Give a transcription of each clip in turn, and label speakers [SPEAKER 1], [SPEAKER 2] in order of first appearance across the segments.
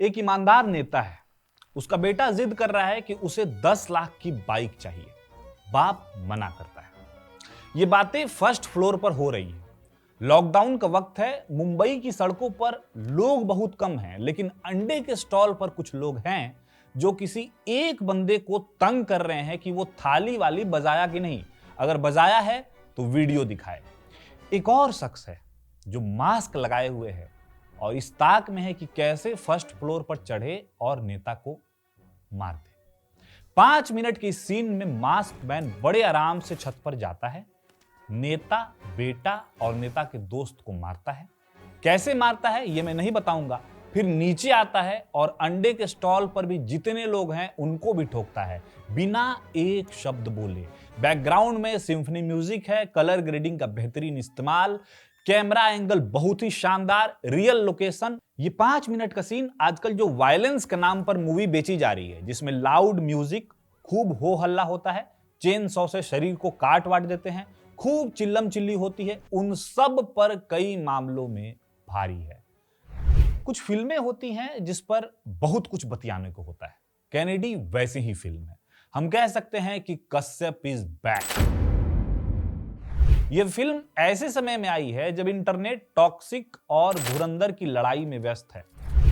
[SPEAKER 1] एक ईमानदार नेता है, उसका बेटा जिद कर रहा है कि उसे 10 लाख की बाइक चाहिए। बाप मना करता है। ये बातें फर्स्ट फ्लोर पर हो रही है। लॉकडाउन का वक्त है, मुंबई की सड़कों पर लोग बहुत कम हैं, लेकिन अंडे के स्टॉल पर कुछ लोग हैं जो किसी एक बंदे को तंग कर रहे हैं कि वो थाली वाली बजाया कि नहीं, अगर बजाया है तो वीडियो दिखाए। एक और शख्स है जो मास्क लगाए हुए है और इस ताक में है कि कैसे फर्स्ट फ्लोर पर चढ़े और नेता को मार दे। 5 मिनट की सीन में मास्क मैन बड़े आराम से छत पर जाता है, नेता, बेटा और नेता के दोस्त को मारता है। कैसे मारता है यह मैं नहीं बताऊंगा। फिर नीचे आता है और अंडे के स्टॉल पर भी जितने लोग हैं उनको भी ठोकता है बिना एक शब्द बोले। बैकग्राउंड में सिम्फनी म्यूजिक है, कलर ग्रेडिंग का बेहतरीन इस्तेमाल, कैमरा एंगल बहुत ही शानदार, रियल लोकेशन। ये 5 मिनट का सीन आजकल जो वायलेंस के नाम पर मूवी बेची जा रही है, जिसमें लाउड म्यूजिक, खूब हो हल्ला होता है, चेन सॉ से शरीर को काट वाट देते हैं, खूब चिल्लम चिल्ली होती है, उन सब पर कई मामलों में भारी है। कुछ फिल्में होती हैं जिस पर बहुत कुछ बतियाने को होता है। कैनेडी वैसी ही फिल्म है। हम कह सकते हैं कि कश्यप इज बैक। यह फिल्म ऐसे समय में आई है जब इंटरनेट टॉक्सिक और धुरंधर की लड़ाई में व्यस्त है।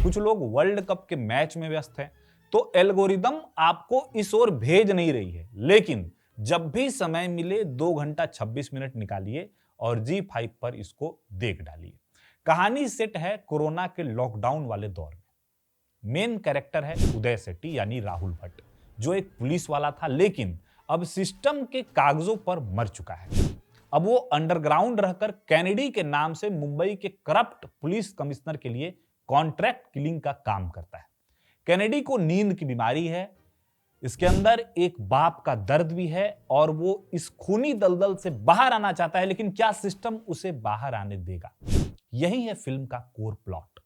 [SPEAKER 1] कुछ लोग वर्ल्ड कप के मैच में व्यस्त हैं, तो एल्गोरिदम आपको इस ओर भेज नहीं रही है। लेकिन जब भी समय मिले 2 घंटा 26 मिनट निकालिए और G5 पर इसको देख डालिए। कहानी सेट है कोरोना के लॉकडाउन वाले दौर में। मेन कैरेक्टर है उदय सेट्टी यानी राहुल भट्ट, जो एक पुलिस वाला था लेकिन अब सिस्टम के कागजों पर मर चुका है। अब वो अंडरग्राउंड रहकर कैनेडी के नाम से मुंबई के करप्ट पुलिस कमिश्नर के लिए कॉन्ट्रैक्ट किलिंग का काम करता है। कैनेडी को नींद की बीमारी है, इसके अंदर एक बाप का दर्द भी है और वो इस खूनी दलदल से बाहर आना चाहता है, लेकिन क्या सिस्टम उसे बाहर आने देगा? यही है फिल्म का कोर प्लॉट।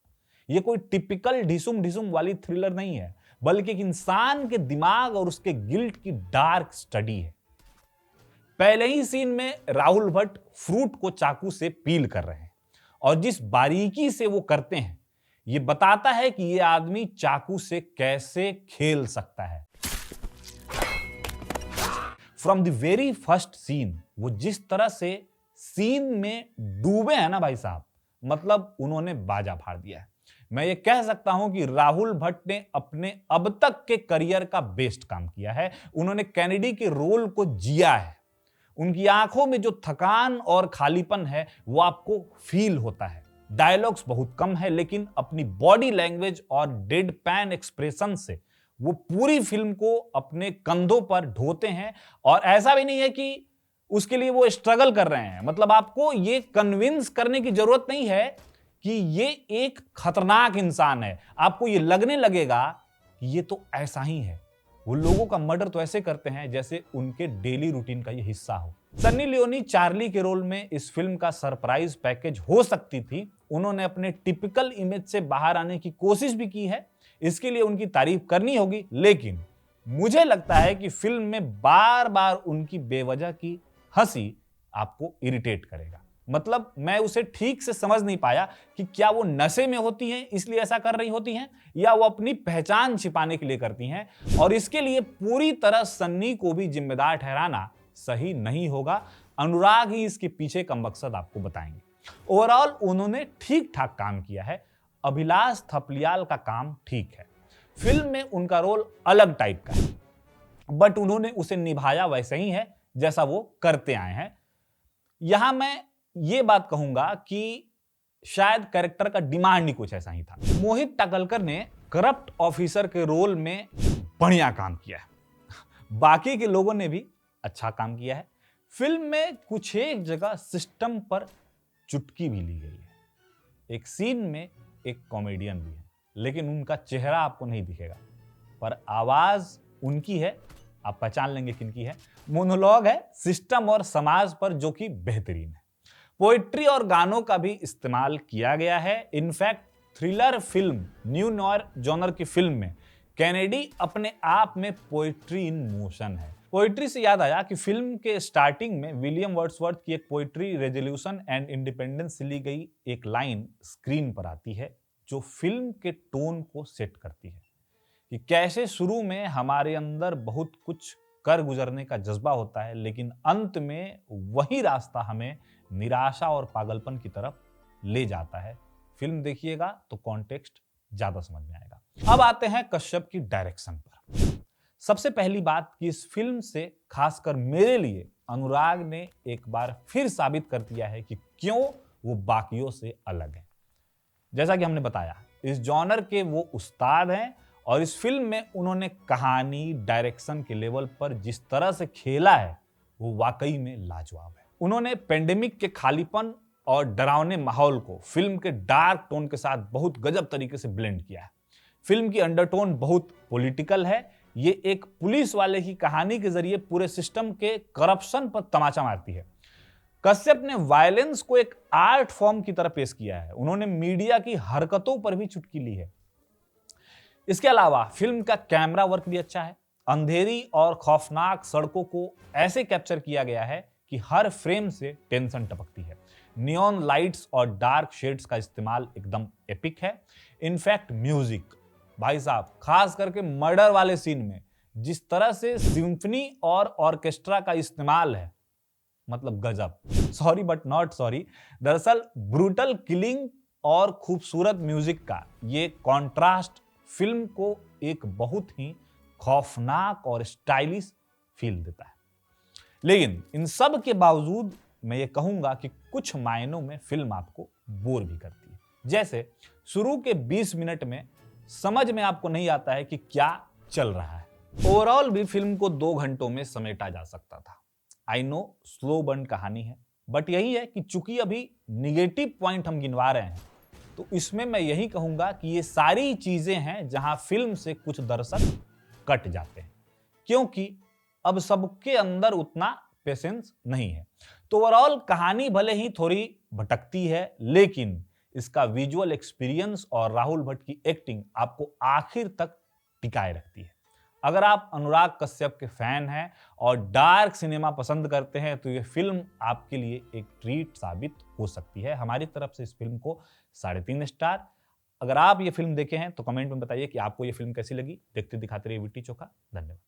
[SPEAKER 1] ये कोई टिपिकल ढिसुम ढिसुम वाली थ्रिलर नहीं है, बल्कि एक इंसान के दिमाग और उसके गिल्ट की डार्क स्टडी है। पहले ही सीन में राहुल भट्ट फ्रूट को चाकू से पील कर रहे हैं और जिस बारीकी से वो करते हैं, ये बताता है कि ये आदमी चाकू से कैसे खेल सकता है। From the very first scene वो जिस तरह से सीन में डूबे हैं ना भाई साहब, मतलब उन्होंने बाजा फाड़ दिया है। मैं ये कह सकता हूं कि राहुल भट्ट ने अपने अब तक के करियर का बेस्ट काम किया है। उन्होंने कैनेडी के रोल को जिया है। उनकी आंखों में जो थकान और खालीपन है वो आपको फील होता है। डायलॉग्स बहुत कम है, लेकिन अपनी बॉडी लैंग्वेज और डेड पैन एक्सप्रेशन से वो पूरी फिल्म को अपने कंधों पर ढोते हैं। और ऐसा भी नहीं है कि उसके लिए वो स्ट्रगल कर रहे हैं, मतलब आपको ये कन्विंस करने की जरूरत नहीं है कि ये एक खतरनाक इंसान है। आपको ये लगने लगेगा कि ये तो ऐसा ही है। वो लोगों का मर्डर तो ऐसे करते हैं जैसे उनके डेली रूटीन का ये हिस्सा हो। सन्नी लियोनी चार्ली के रोल में इस फिल्म का सरप्राइज पैकेज हो सकती थी। उन्होंने अपने टिपिकल इमेज से बाहर आने की कोशिश भी की है, इसके लिए उनकी तारीफ करनी होगी। लेकिन मुझे लगता है कि फिल्म में बार बार उनकी बेवजह की हंसी आपको इरिटेट करेगा। मतलब मैं उसे ठीक से समझ नहीं पाया कि क्या वो नशे में होती हैं इसलिए ऐसा कर रही होती हैं, या वो अपनी पहचान छिपाने के लिए करती हैं। और इसके लिए पूरी तरह सन्नी को भी जिम्मेदार ठहराना सही नहीं होगा। अनुराग ही इसके पीछे का मकसद आपको बताएंगे। ओवरऑल उन्होंने ठीक ठाक काम किया है। अभिलाष थपलियाल का काम ठीक है। फिल्म में उनका रोल अलग टाइप का है, बट उन्होंने उसे निभाया वैसे ही है जैसा वो करते आए हैं। यहां मैं ये बात कहूंगा कि शायद कैरेक्टर का डिमांड ही कुछ ऐसा ही था। मोहित टाकलकर ने करप्ट ऑफिसर के रोल में बढ़िया काम किया है। बाकी के लोगों ने भी अच्छा काम किया है। फिल्म में कुछ एक जगह सिस्टम पर चुटकी भी ली गई है। एक सीन में एक कॉमेडियन भी है, लेकिन उनका चेहरा आपको नहीं दिखेगा, पर आवाज उनकी है, आप पहचान लेंगे किनकी है। मोनोलॉग है सिस्टम और समाज पर, जो कि बेहतरीन है। पोएट्री और गानों का भी इस्तेमाल किया गया है। In fact thriller film new noir genre की फिल्म में कैनेडी अपने आप में पोएट्री इन मोशन है। पोएट्री से याद आया कि फिल्म के स्टार्टिंग में विलियम वर्ड्सवर्थ की एक पोएट्री रेजोल्यूशन एंड इंडिपेंडेंस से ली गई एक लाइन स्क्रीन पर आती है, जो फिल्म के टोन को सेट करती है कि कैसे शुरू में हमारे अंदर बहुत कुछ कर गुजरने का जज्बा होता है, लेकिन अंत में वही रास्ता हमें निराशा और पागलपन की तरफ ले जाता है। फिल्म देखिएगा तो कॉन्टेक्स्ट ज्यादा समझ में आएगा। अब आते हैं कश्यप की डायरेक्शन पर। सबसे पहली बात कि इस फिल्म से खासकर मेरे लिए अनुराग ने एक बार फिर साबित कर दिया है कि क्यों वो बाकियों से अलग है। जैसा कि हमने बताया, इस जॉनर के वो उस्ताद हैं और इस फिल्म में उन्होंने कहानी, डायरेक्शन के लेवल पर जिस तरह से खेला है वो वाकई में लाजवाब है। उन्होंने पेंडेमिक के खालीपन और डरावने माहौल को फिल्म के डार्क टोन के साथ बहुत गजब तरीके से ब्लेंड किया है। फिल्म की अंडरटोन बहुत पॉलिटिकल है। ये एक पुलिस वाले की कहानी के जरिए पूरे सिस्टम के करप्शन पर तमाचा मारती है। कश्यप ने वायलेंस को एक आर्ट फॉर्म की तरह पेश किया है। उन्होंने मीडिया की हरकतों पर भी चुटकी ली है। इसके अलावा फिल्म का कैमरा वर्क भी अच्छा है। अंधेरी और खौफनाक सड़कों को ऐसे कैप्चर किया गया है कि हर फ्रेम से टेंशन टपकती है। नियॉन लाइट्स और डार्क शेड्स का इस्तेमाल एकदम एपिक है। इनफैक्ट म्यूजिक, भाई साहब, खास करके मर्डर वाले सीन में जिस तरह से सिम्फनी और ऑर्केस्ट्रा का इस्तेमाल है, मतलब गजब। Sorry but not sorry. दरअसल ब्रूटल किलिंग और खूबसूरत म्यूजिक का ये कॉन्ट्रास्ट फिल्म को एक बहुत ही खौफनाक और स्टाइलिश फील देता है। लेकिन इन सब के बावजूद मैं ये कहूंगा कि कुछ मायनों में फिल्म आपको बोर भी करती है। जैसे शुरू के 20 मिनट में समझ में आपको नहीं आता है कि क्या चल रहा है। ओवरऑल भी फिल्म को 2 घंटों में समेटा जा सकता था। आई नो स्लो बर्न कहानी है, बट यही है कि चूंकि अभी निगेटिव पॉइंट हम गिनवा रहे हैं, तो इसमें मैं यही कहूंगा कि ये सारी चीजें हैं जहां फिल्म से कुछ दर्शक कट जाते हैं, क्योंकि अब सबके अंदर उतना पेशेंस नहीं है। तो ओवरऑल कहानी भले ही थोड़ी भटकती है, लेकिन इसका विजुअल एक्सपीरियंस और राहुल भट्ट की एक्टिंग आपको आखिर तक टिकाए रखती है। अगर आप अनुराग कश्यप के फैन हैं और डार्क सिनेमा पसंद करते हैं तो ये फिल्म आपके लिए एक ट्रीट साबित हो सकती है। हमारी तरफ से इस फिल्म को 3.5 स्टार। अगर आप ये फिल्म देखे हैं तो कमेंट में बताइए कि आपको ये फिल्म कैसी लगी। देखते दिखाते रहिए वीटी चोखा। धन्यवाद।